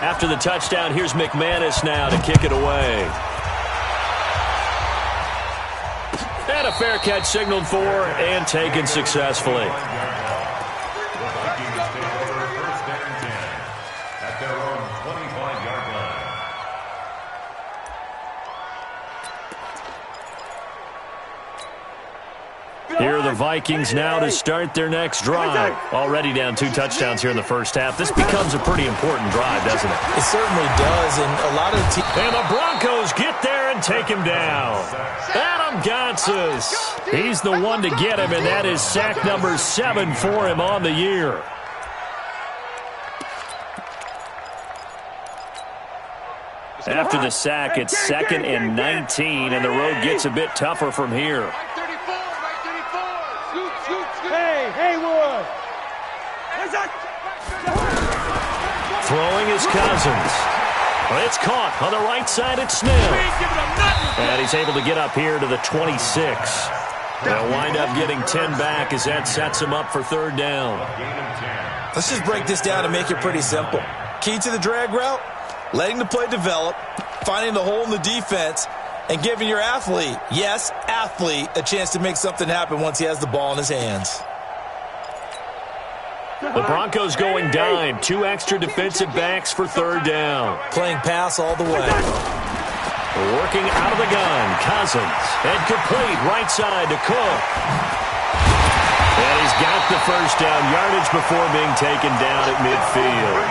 After the touchdown, here's McManus now to kick it away. And a fair catch signaled for and taken successfully. Here are the Vikings now to start their next drive. Already down 2 touchdowns here in the first half. This becomes a pretty important drive, doesn't it? It certainly does, and a lot of teams... And the Broncos get there and take him down. Adam Gotsis. He's the one to get him, and that is sack number 7 for him on the year. After the sack, it's 2nd and 19, and the road gets a bit tougher from here. Throwing is Cousins. It's caught on the right side. It's Smith. And he's able to get up here to the 26. They'll wind up getting 10 back as that sets him up for 3rd down. Let's just break this down and make it pretty simple. Key to the drag route, letting the play develop, finding the hole in the defense, and giving your athlete, yes, athlete, a chance to make something happen once he has the ball in his hands. The Broncos going dime. 2 extra defensive backs for 3rd down. Playing pass all the way. Working out of the gun. Cousins. And complete right side to Cook. And he's got the first down yardage before being taken down at midfield.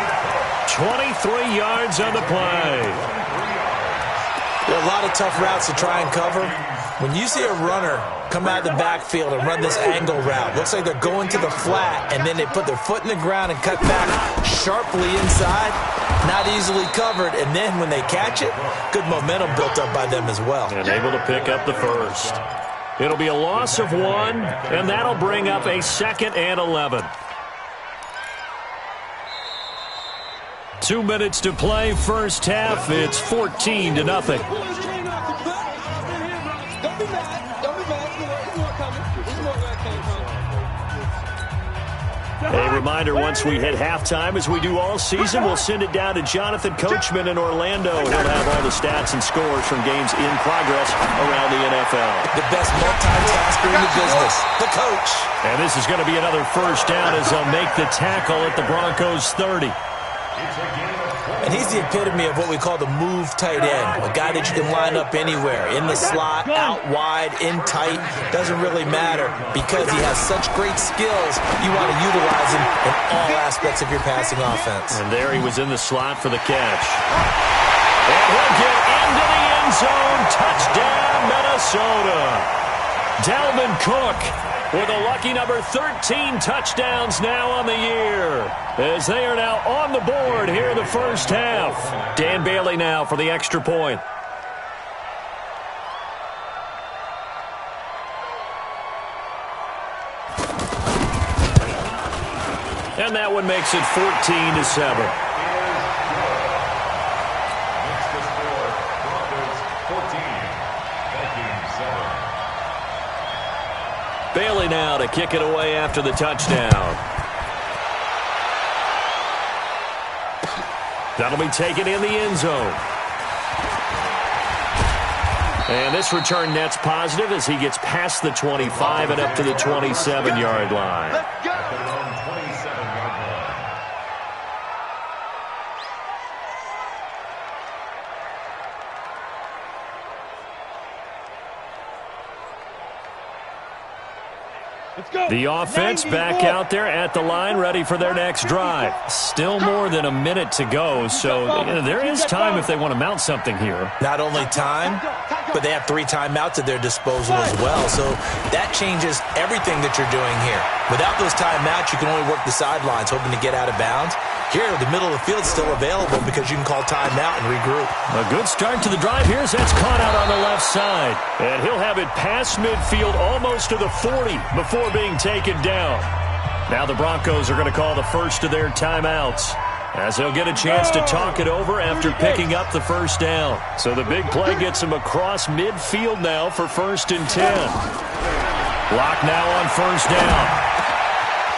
23 yards on the play. There are a lot of tough routes to try and cover. When you see a runner come out of the backfield and run this angle route, looks like they're going to the flat, and then they put their foot in the ground and cut back sharply inside, not easily covered, and then when they catch it, good momentum built up by them as well. And able to pick up the first. It'll be a loss of 1, and that'll bring up a 2nd and 11. 2 minutes to play, first half. It's 14-0. A reminder, once we hit halftime, as we do all season, we'll send it down to Jonathan Coachman in Orlando. He'll have all the stats and scores from games in progress around the NFL. The best multitasker in the business, the coach. And this is going to be another first down as they'll make the tackle at the Broncos 30. And he's the epitome of what we call the move tight end, a guy that you can line up anywhere, in the slot, out wide, in tight, doesn't really matter because he has such great skills. You want to utilize him in all aspects of your passing offense. And there he was in the slot for the catch. And he'll get into the end zone. Touchdown, Minnesota. Dalvin Cook with a lucky number 13 touchdowns now on the year, as they are now on the board here in the first half. Dan Bailey now for the extra point. And that one makes it 14-7. Bailey now to kick it away after the touchdown. That'll be taken in the end zone. And this return net's positive as he gets past the 25 and up to the 27-yard line. The offense back out there at the line, ready for their next drive. Still more than a minute to go, so there is time if they want to mount something here. Not only time, but they have 3 timeouts at their disposal as well, so that changes everything that you're doing here. Without those timeouts, you can only work the sidelines, hoping to get out of bounds. Here, the middle of the field is still available because you can call timeout and regroup. A good start to the drive here as that's caught out on the left side. And he'll have it past midfield almost to the 40 before being taken down. Now the Broncos are going to call the first of their timeouts, as they'll get a chance to talk it over after picking up the first down. So the big play gets him across midfield now for 1st and 10. Block now on 1st down.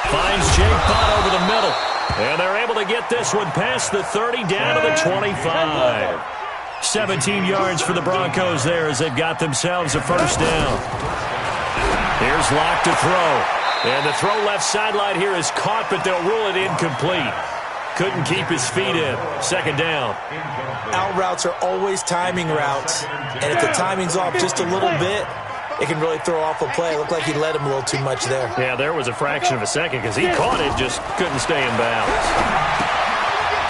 Finds Jake Bott over the middle. And they're able to get this one past the 30 down to the 25. 17 yards for the Broncos there as they've got themselves a first down. Here's Locke to throw. And the throw left sideline here is caught, but they'll rule it incomplete. Couldn't keep his feet in. Second down. Out routes are always timing routes. And if the timing's off just a little bit, it can really throw off a play. It looked like he led him a little too much there. Yeah, there was a fraction of a second because he caught it, just couldn't stay in bounds.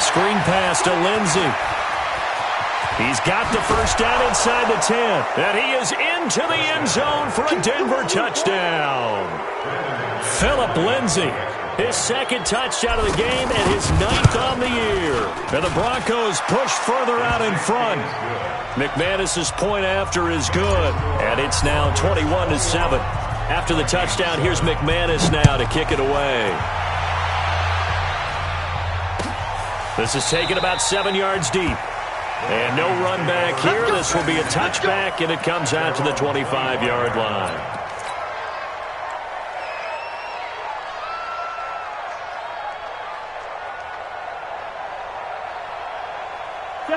Screen pass to Lindsey. He's got the first down inside the 10. And he is into the end zone for a Denver touchdown. Phillip Lindsey, his second touchdown of the game and his 9th on the year. And the Broncos push further out in front. McManus's point after is good. And it's now 21-7. After the touchdown, here's McManus now to kick it away. This is taken about 7 yards deep. And no run back here. This will be a touchback, and it comes out to the 25-yard line.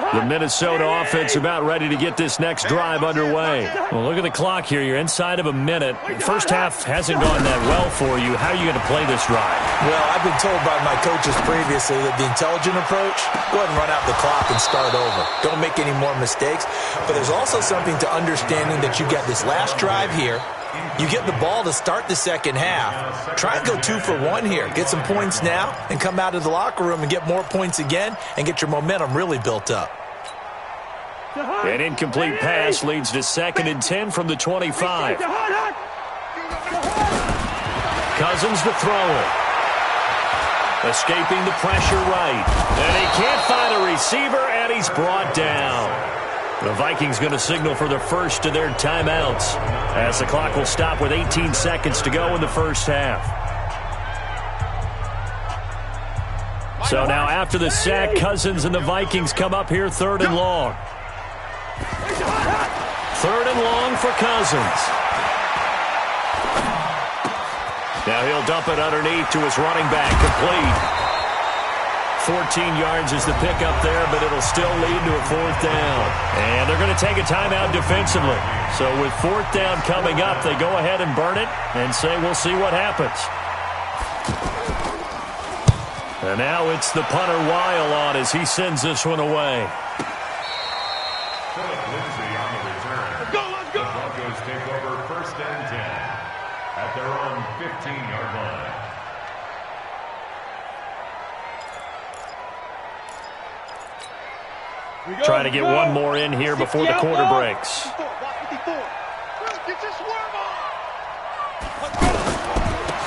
The Minnesota offense about ready to get this next drive underway. Well, look at the clock here. You're inside of a minute. First half hasn't gone that well for you. How are you going to play this drive? Well, I've been told by my coaches previously that the intelligent approach, go ahead and run out the clock and start over. Don't make any more mistakes. But there's also something to understanding that you got this last drive here. You get the ball to start the second half. Try and go 2 for 1 here. Get some points now and come out of the locker room and get more points again and get your momentum really built up. An incomplete pass leads to 2nd and 10 from the 25. Cousins to throw it. Escaping the pressure right. And he can't find a receiver, and he's brought down. The Vikings going to signal for the first of their timeouts as the clock will stop with 18 seconds to go in the first half. So now after the sack, Cousins and the Vikings come up here 3rd and long. 3rd and long for Cousins. Now he'll dump it underneath to his running back, complete. 14 yards is the pickup there, but it'll still lead to a 4th down. And they're going to take a timeout defensively. So with 4th down coming up, they go ahead and burn it and say we'll see what happens. And now it's the punter Weil on as he sends this one away. Phillip Lindsey on the return. Let's go, let's go. The Broncos take over 1st and 10 at their own 15-yard line. Trying to get one more in here before the quarter breaks.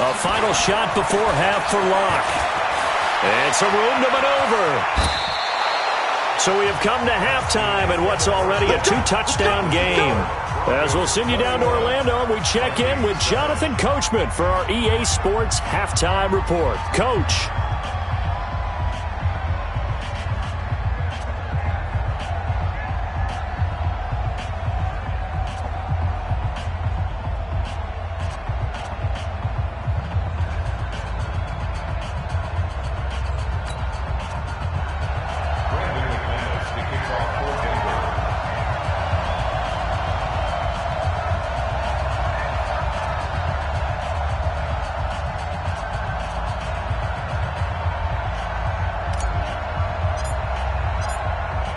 A final shot before half for Locke. And some room to maneuver. So we have come to halftime in what's already a 2-touchdown game. As we'll send you down to Orlando, we check in with Jonathan Coachman for our EA Sports Halftime Report. Coach.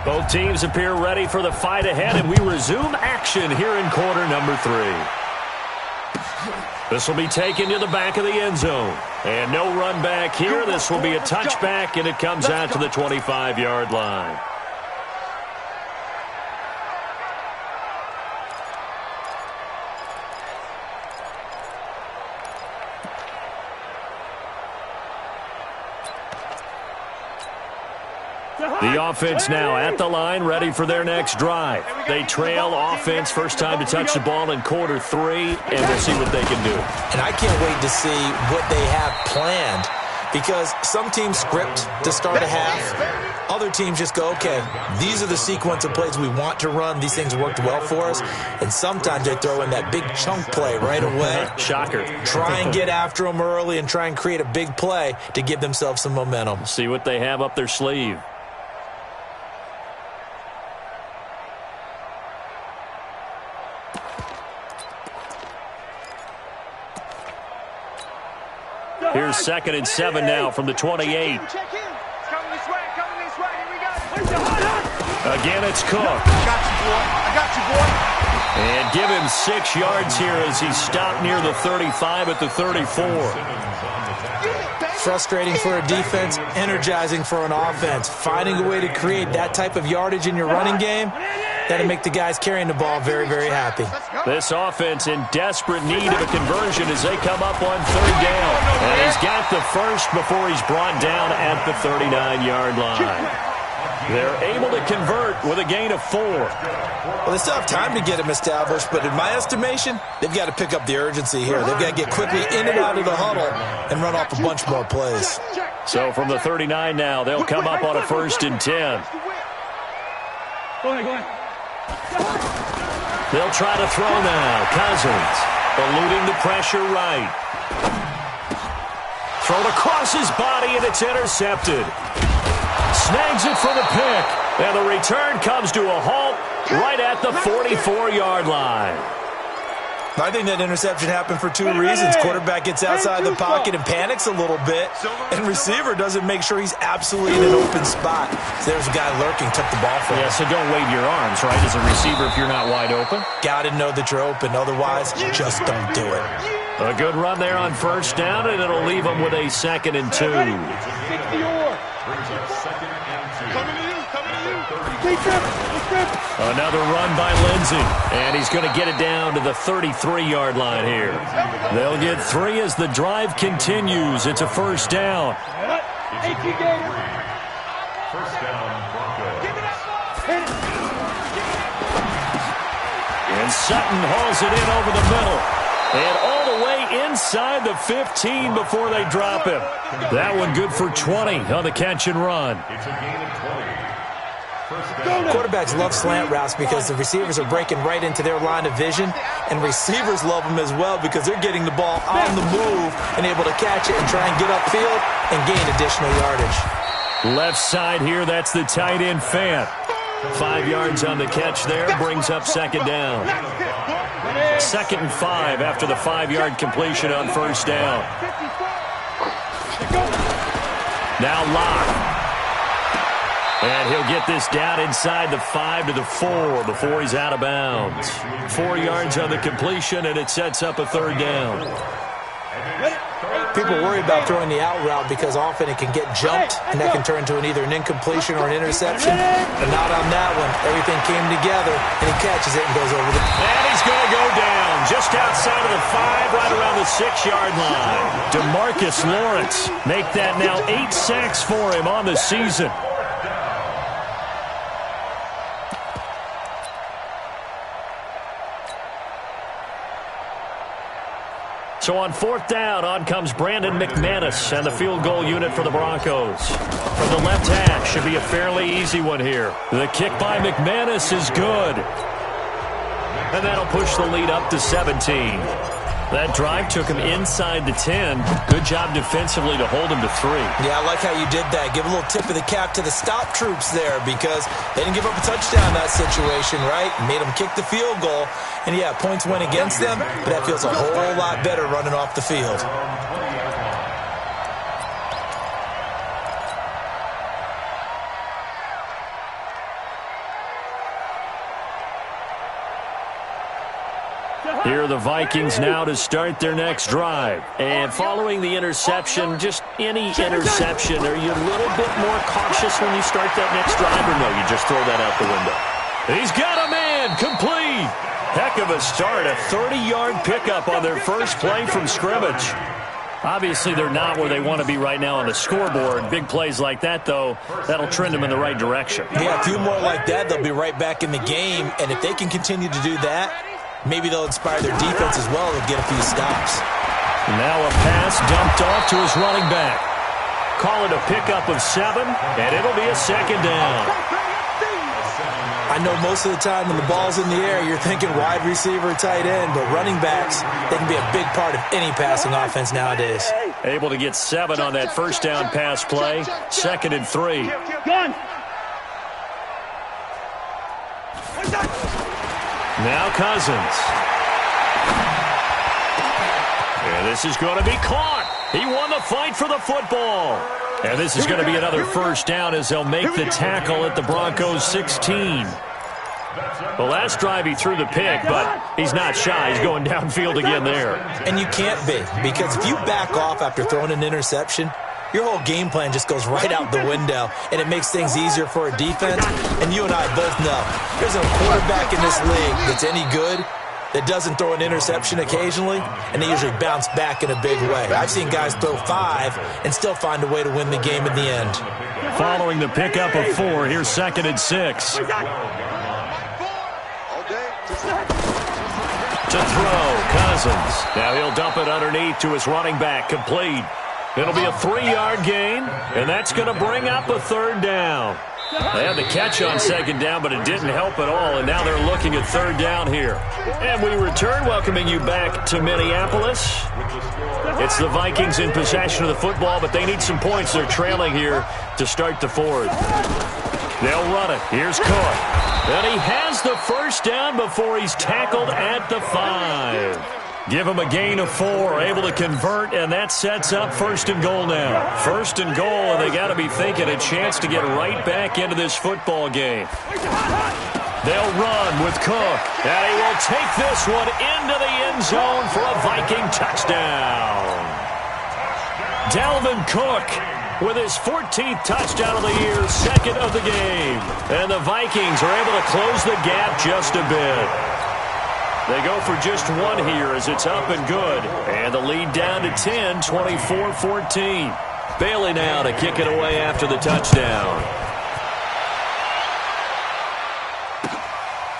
Both teams appear ready for the fight ahead, and we resume action here in quarter number 3. This will be taken to the back of the end zone. And no run back here. This will be a touchback, and it comes out to the 25-yard line. The offense now at the line, ready for their next drive. They trail offense, first time to touch the ball in quarter 3, and we'll see what they can do. And I can't wait to see what they have planned because some teams script to start a half. Other teams just go, okay, these are the sequence of plays we want to run. These things worked well for us. And sometimes they throw in that big chunk play right away. Shocker. Try and get after them early and try and create a big play to give themselves some momentum. See what they have up their sleeve. Here's 2nd and 7 now from the 28. Again, it's Cook. I got you, boy. And give him 6 yards here as he's stopped near the 35 at the 34. Frustrating for a defense, energizing for an offense. Finding a way to create that type of yardage in your running game, that'll make the guys carrying the ball very, very happy. This offense in desperate need of a conversion as they come up on 3rd down. And he's got the first before he's brought down at the 39-yard line. They're able to convert with a gain of 4. Well, they still have time to get him established, but in my estimation, they've got to pick up the urgency here. They've got to get quickly in and out of the huddle and run off a bunch more plays. So from the 39 now, they'll come up on a 1st and 10. Go ahead. They'll try to throw now. Cousins eluding the pressure right. Thrown across his body, and it's intercepted. Snags it for the pick. And the return comes to a halt right at the 44-yard line. I think that interception happened for 2 reasons. Quarterback gets outside the pocket and panics a little bit, and receiver doesn't make sure he's absolutely in an open spot. So there's a guy lurking, took the ball from him. Yeah, so don't wave your arms, right, as a receiver if you're not wide open. Got to know that you're open. Otherwise, just don't do it. A good run there on 1st down, and it'll leave them with a 2nd and 2. Another run by Lindsey, and he's going to get it down to the 33-yard line here. They'll get 3 as the drive continues. It's a 1st down. First down, Broncos. And Sutton hauls it in over the middle. And all the way inside the 15 before they drop him. That one good for 20 on the catch and run. It's a gain of 20. Quarterbacks love slant routes because the receivers are breaking right into their line of vision, and receivers love them as well because they're getting the ball on the move and able to catch it and try and get upfield and gain additional yardage. Left side here, that's the tight end Fant. 5 yards on the catch there, brings up 2nd down. 2nd and 5 after the 5-yard completion on 1st down. Now Locke. And he'll get this down inside the 5 to the 4 before he's out of bounds. 4 yards on the completion, and it sets up a 3rd down. People worry about throwing the out route because often it can get jumped, and that can turn into either an incompletion or an interception. But not on that one. Everything came together, and he catches it and goes over the... And he's going to go down just outside of the 5, right around the 6-yard line. DeMarcus Lawrence make that now 8 sacks for him on the season. So on 4th down, on comes Brandon McManus and the field goal unit for the Broncos. From the left hash, should be a fairly easy one here. The kick by McManus is good. And that'll push the lead up to 17. That drive took him inside the 10. Good job defensively to hold him to 3. Yeah, I like how you did that. Give a little tip of the cap to the stop troops there because they didn't give up a touchdown in that situation, right? Made them kick the field goal. And, yeah, points went against them, but that feels a whole lot better running off the field. Here are the Vikings now to start their next drive. And following the interception, just any interception, are you a little bit more cautious when you start that next drive, or no, you just throw that out the window? He's got a man, complete. Heck of a start, a 30-yard pickup on their first play from scrimmage. Obviously, they're not where they want to be right now on the scoreboard. Big plays like that, though, that'll trend them in the right direction. Yeah, a few more like that, they'll be right back in the game. And if they can continue to do that, maybe they'll inspire their defense as well and get a few stops. Now a pass dumped off to his running back. Call it a pickup of 7, and it'll be a second down. I know most of the time when the ball's in the air, you're thinking wide receiver, tight end, but running backs, they can be a big part of any passing offense nowadays. Able to get 7 on that first down pass play. 2nd and 3. Now Cousins. And this is going to be caught. He won the fight for the football. And this is going to be another first down as they'll make the tackle at the Broncos 16. The last drive he threw the pick, but he's not shy. He's going downfield again there. And you can't be, because if you back off after throwing an interception, your whole game plan just goes right out the window, and it makes things easier for a defense. And you and I both know there's no quarterback in this league that's any good that doesn't throw an interception occasionally, and they usually bounce back in a big way. I've seen guys throw 5 and still find a way to win the game in the end. Following the pickup of 4, here's 2nd and 6. To throw, Cousins. Now he'll dump it underneath to his running back, complete. It'll be a 3-yard gain, and that's going to bring up a 3rd down. They had the catch on 2nd down, but it didn't help at all, and now they're looking at 3rd down here. And we return, welcoming you back to Minneapolis. It's the Vikings in possession of the football, but they need some points. They're trailing here to start the 4th. They'll run it. Here's Cook. And he has the first down before he's tackled at the 5. Give him a gain of 4, able to convert, and that sets up 1st and goal now. 1st and goal, and they got to be thinking a chance to get right back into this football game. They'll run with Cook, and he will take this one into the end zone for a Viking touchdown. Dalvin Cook with his 14th touchdown of the year, 2nd of the game. And the Vikings are able to close the gap just a bit. They go for just 1 here as it's up and good. And the lead down to 10, 24-14. Bailey now to kick it away after the touchdown.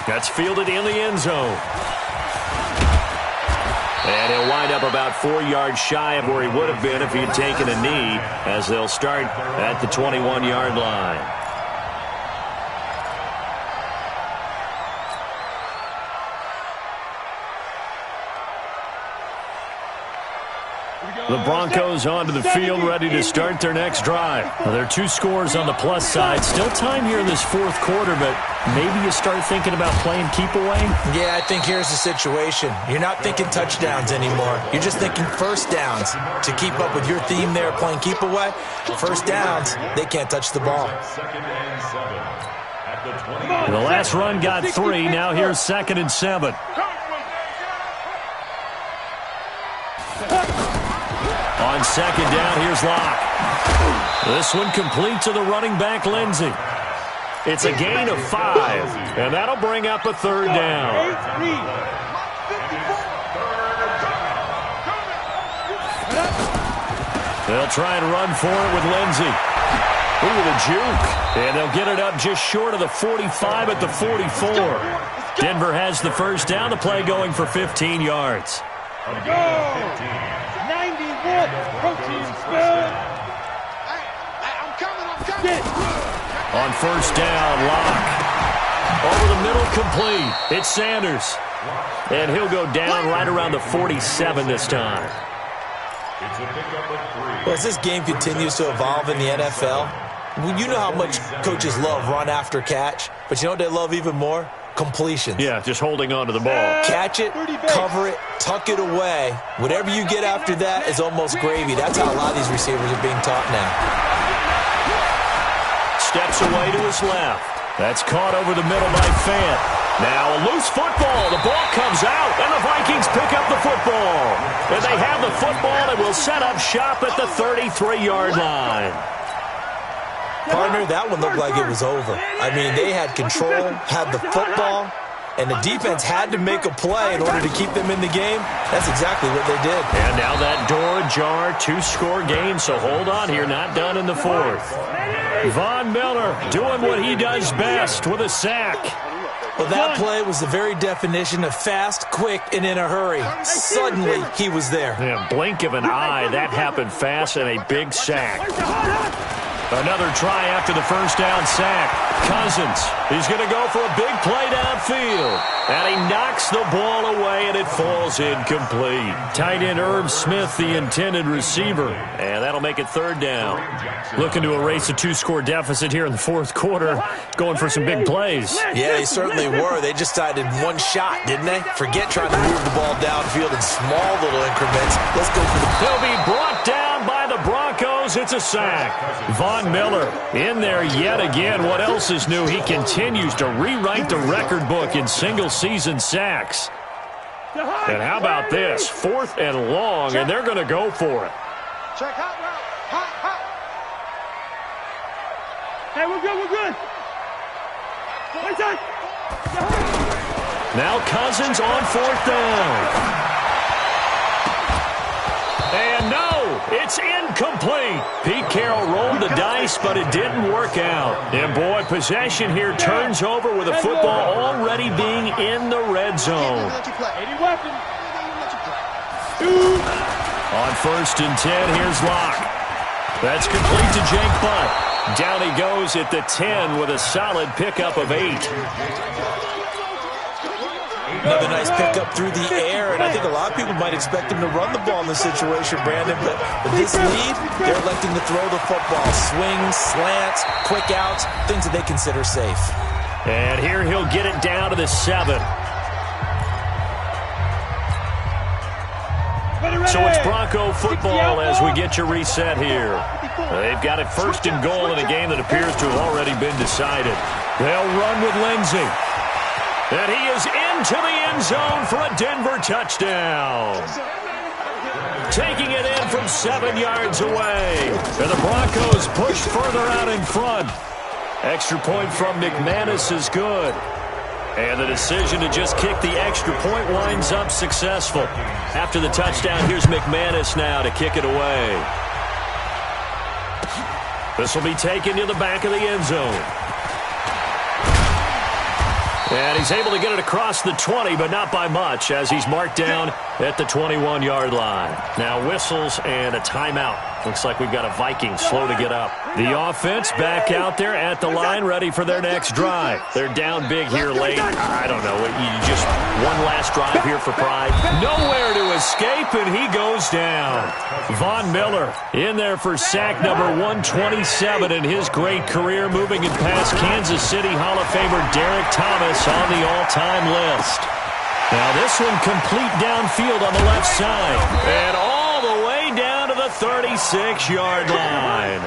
That's fielded in the end zone. And he'll wind up about 4 yards shy of where he would have been if he had taken a knee, as they'll start at the 21-yard line. The Broncos onto the field, ready to start their next drive. Well, there are 2 scores on the plus side. Still time here in this 4th quarter, but maybe you start thinking about playing keep away? Yeah, I think here's the situation. You're not thinking touchdowns anymore. You're just thinking first downs. To keep up with your theme there, playing keep away, first downs, they can't touch the ball. The last run got 3. Now here's 2nd and 7. On 2nd down, here's Locke. This one complete to the running back, Lindsey. It's a gain of 5, and that'll bring up a 3rd down. They'll try and run for it with Lindsey. Ooh, the juke. And they'll get it up just short of the 45 at the 44. Denver has the first down. The play going for 15 yards. On first down, Locke. Over the middle, complete. It's Sanders. And he'll go down right around the 47 this time. Well, as this game continues to evolve in the NFL, you know how much coaches love run after catch, but you know what they love even more? Completions. Yeah, just holding on to the ball. Catch it, cover it, tuck it away. Whatever you get after that is almost gravy. That's how a lot of these receivers are being taught now. Steps away to his left. That's caught over the middle by Fant. Now a loose football. The ball comes out, and the Vikings pick up the football. And they have the football and will set up shop at the 33-yard line. Partner, that one looked like it was over. I mean, they had control, had the football, and the defense had to make a play in order to keep them in the game. That's exactly what they did. And now that door ajar, 2-score game, so hold on here, not done in the 4th. Von Miller doing what he does best with a sack. Well, that play was the very definition of fast, quick, and in a hurry. Suddenly, he was there. Yeah, blink of an eye. That happened fast and a big sack. Another try after the first down sack. Cousins, he's going to go for a big play downfield. And he knocks the ball away, and it falls incomplete. Tight end Irv Smith, the intended receiver. And that'll make it third down. Looking to erase a 2-score deficit here in the fourth quarter. Going for some big plays. Yeah, they certainly were. They just decided one shot, didn't they? Forget trying to move the ball downfield in small little increments. Let's go for the... He'll be brought down by the Broncos. It's a sack. Von Miller in there yet again. What else is new? He continues to rewrite the record book in single-season sacks. And how about this? 4th and long, and they're going to go for it. Check hot route. Hot. Hey, we're good. One time. Now Cousins on 4th down. And no, it's incomplete. Pete Carroll rolled the dice, but it didn't work out. And boy, possession here turns over with the football already being in the red zone. On 1st and 10, here's Locke. That's complete to Jake Butt. Down he goes at the 10 with a solid pickup of 8. Another nice pickup through the air, and I think a lot of people might expect him to run the ball in this situation, Brandon, but with this lead, they're electing to throw the football. Swings, slants, quick outs, things that they consider safe. And here he'll get it down to the 7. So it's Bronco football as we get your reset here. They've got it 1st and goal in a game that appears to have already been decided. They'll run with Lindsey. And he is into the end zone for a Denver touchdown. Taking it in from 7 yards away. And the Broncos push further out in front. Extra point from McManus is good. And the decision to just kick the extra point winds up successful. After the touchdown, here's McManus now to kick it away. This will be taken to the back of the end zone. And he's able to get it across the 20, but not by much, as he's marked down at the 21-yard line. Now whistles and a timeout. Looks like we've got a Viking slow to get up. The offense back out there at the line, ready for their next drive. They're down big here late. I don't know. Just one last drive here for pride. Nowhere to escape, and he goes down. Von Miller in there for sack number 127 in his great career, moving it past Kansas City Hall of Famer Derek Thomas on the all-time list. Now this one complete downfield on the left side. And all the way down to the 36-yard line.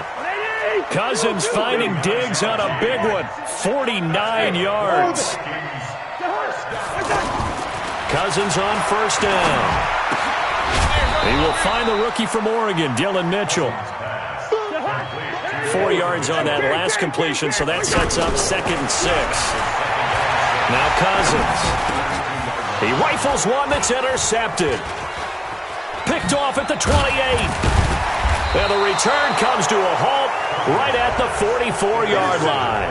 Cousins finding Diggs on a big one. 49 yards. Cousins on 1st down. He will find the rookie from Oregon, Dylan Mitchell. 4 yards on that last completion, so that sets up 2nd and 6. Now Cousins. He rifles one that's intercepted. Picked off at the 28. And the return comes to a halt right at the 44-yard line.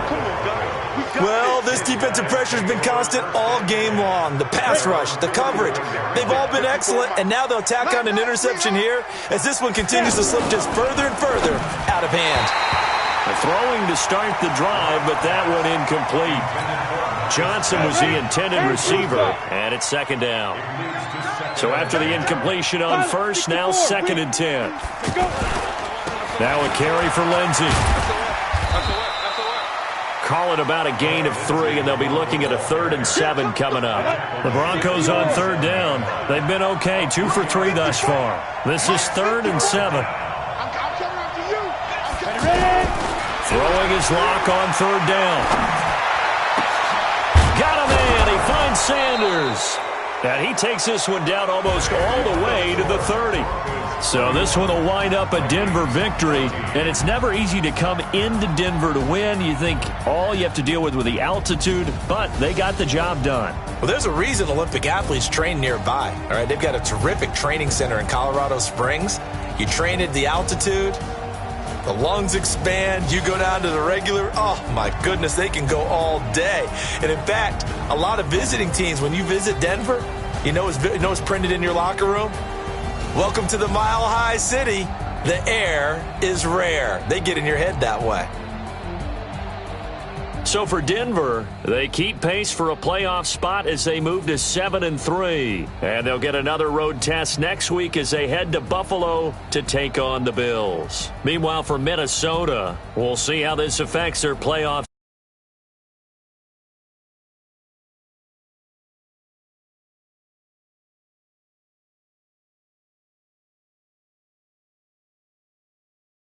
Well, this defensive pressure has been constant all game long. The pass rush, the coverage, they've all been excellent, and now they'll tack on an interception here as this one continues to slip just further and further out of hand. Throwing to start the drive, but that one incomplete. Johnson was the intended receiver, and it's 2nd down. So after the incompletion on 1st, now 2nd and 10. Now a carry for Lindsey. Call it about a gain of 3, and they'll be looking at a 3rd and 7 coming up. The Broncos on 3rd down. They've been okay, 2 for 3 thus far. This is 3rd and 7. Throwing his lock on 3rd down. Got a man. He finds Sanders. And he takes this one down almost all the way to the 30. So this one will wind up a Denver victory. And it's never easy to come into Denver to win. You think all you have to deal with the altitude, but they got the job done. Well, there's a reason Olympic athletes train nearby. All right, they've got a terrific training center in Colorado Springs. You train at the altitude. The lungs expand. You go down to the regular. Oh, my goodness, they can go all day. And, in fact, a lot of visiting teams, when you visit Denver, you know it's printed in your locker room? Welcome to the Mile High City. The air is rare. They get in your head that way. So for Denver, they keep pace for a playoff spot as they move to 7-3. And they'll get another road test next week as they head to Buffalo to take on the Bills. Meanwhile, for Minnesota, we'll see how this affects their playoff